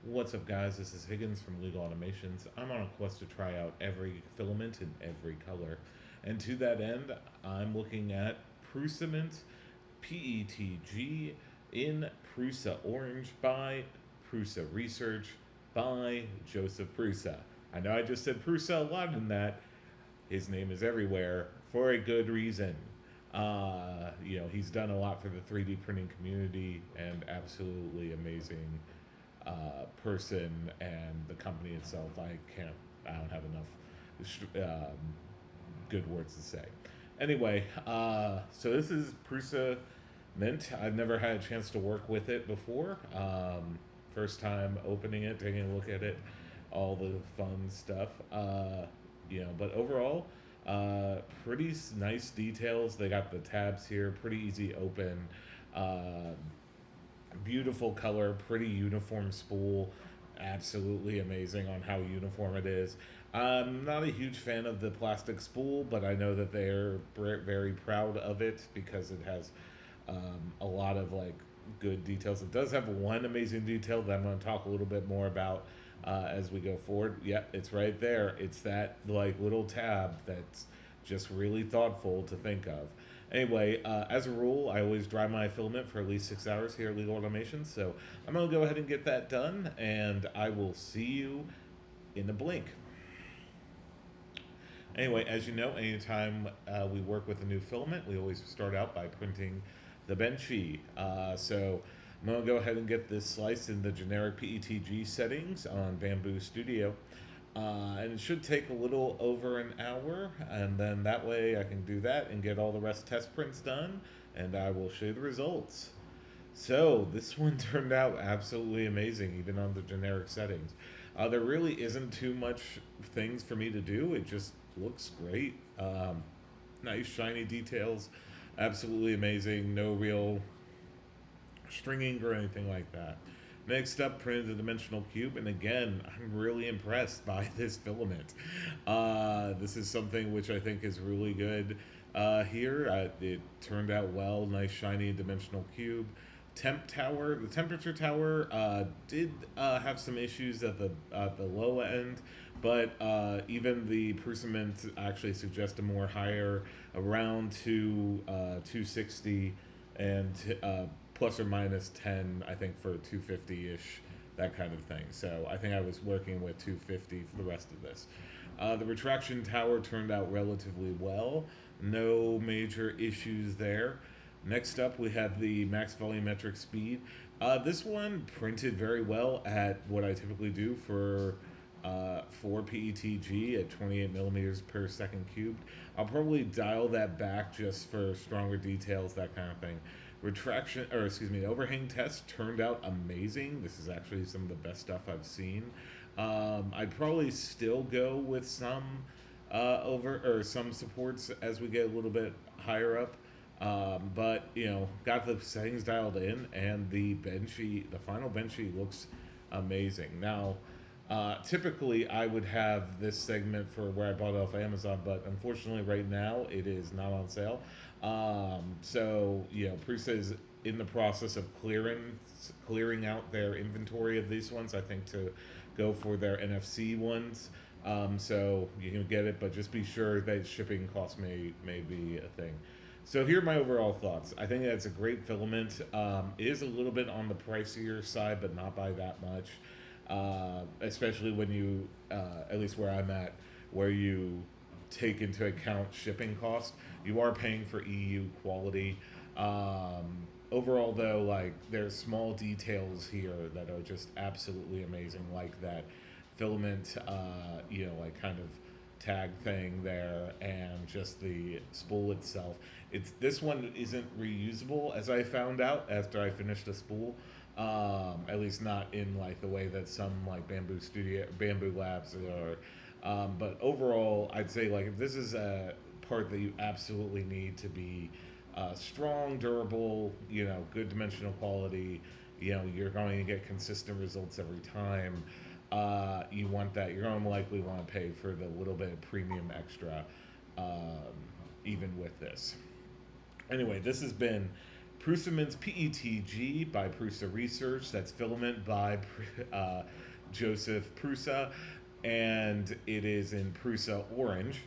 What's up, guys? This is Higgins from Legal Automations. I'm on a quest to try out every filament in every color. And to that end, I'm looking at Prusament PETG in Prusa Orange by Prusa Research by Joseph Prusa. I know I just said Prusa a lot in that. His name is everywhere for a good reason. He's done a lot for the 3D printing community and absolutely amazing person, and the company itself. I don't have enough good words to say. Anyway, so this is Prusa Mint. I've never had a chance to work with it before. First time opening it, taking a look at it, all the fun stuff. But overall, pretty nice details. They got the tabs here, pretty easy open. Beautiful color, pretty uniform spool, absolutely amazing on how uniform it is. I'm not a huge fan of the plastic spool, but I know that they're very proud of it because it has a lot of good details. It does have one amazing detail that I'm going to talk a little bit more about as we go forward. Yep, it's right there. It's that little tab that's just really thoughtful to think of. Anyway, as a rule, I always dry my filament for at least 6 hours here at Legal Automation, so I'm going to go ahead and get that done, and I will see you in a blink. Anyway, as you know, anytime we work with a new filament, we always start out by printing the benchy. So I'm going to go ahead and get this sliced in the generic PETG settings on Bamboo Studio. And it should take a little over an hour, and then that way I can do that and get all the rest test prints done, and I will show you the results. So this one turned out absolutely amazing, even on the generic settings. There really isn't too much things for me to do. It just looks great. Nice shiny details, absolutely amazing. No real stringing or anything like that. Next up, printed the dimensional cube, and again, I'm really impressed by this filament. This is something which I think is really good here. It turned out well, nice shiny dimensional cube. The temperature tower did have some issues at the low end, but even the Prusament actually suggests a more higher, around 260 and plus or minus 10, I think, for 250-ish, that kind of thing. So I think I was working with 250 for the rest of this. The retraction tower turned out relatively well. No major issues there. Next up, we have the max volumetric speed. This one printed very well at what I typically do for PETG at 28 millimeters per second cubed. I'll probably dial that back just for stronger details, that kind of thing. Overhang test turned out amazing. This is actually some of the best stuff I've seen. I'd probably still go with some some supports as we get a little bit higher up. But got the settings dialed in, and the final benchy looks amazing. Now, typically I would have this segment for where I bought it off Amazon, but unfortunately right now it is not on sale. Prusa is in the process of clearing out their inventory of these ones, I think, to go for their NFC ones. So you can get it, but just be sure that shipping costs may be a thing. So here are my overall thoughts. I think that's a great filament. It is a little bit on the pricier side, but not by that much. Especially when you, at least where I'm at, where you take into account shipping costs, you are paying for EU quality. Overall, though, there's small details here that are just absolutely amazing, like that filament, kind of tag thing there, and just the spool itself. This one isn't reusable, as I found out after I finished the spool. At least not in the way that some Bamboo Labs are. But overall, I'd say if this is a part that you absolutely need to be strong, durable, good dimensional quality, you're going to get consistent results every time. You want that. You're going to likely want to pay for the little bit of premium extra, even with this. Anyway, this has been Prusament's PETG by Prusa Research. That's Filament by Joseph Prusa, and it is in Prusa Orange.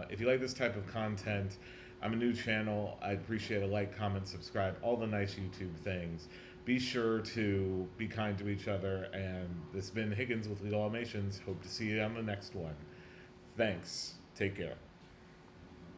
If you like this type of content, I'm a new channel. I'd appreciate a like, comment, subscribe, all the nice YouTube things. Be sure to be kind to each other, and this has been Higgins with Legal Automations. Hope to see you on the next one. Thanks. Take care.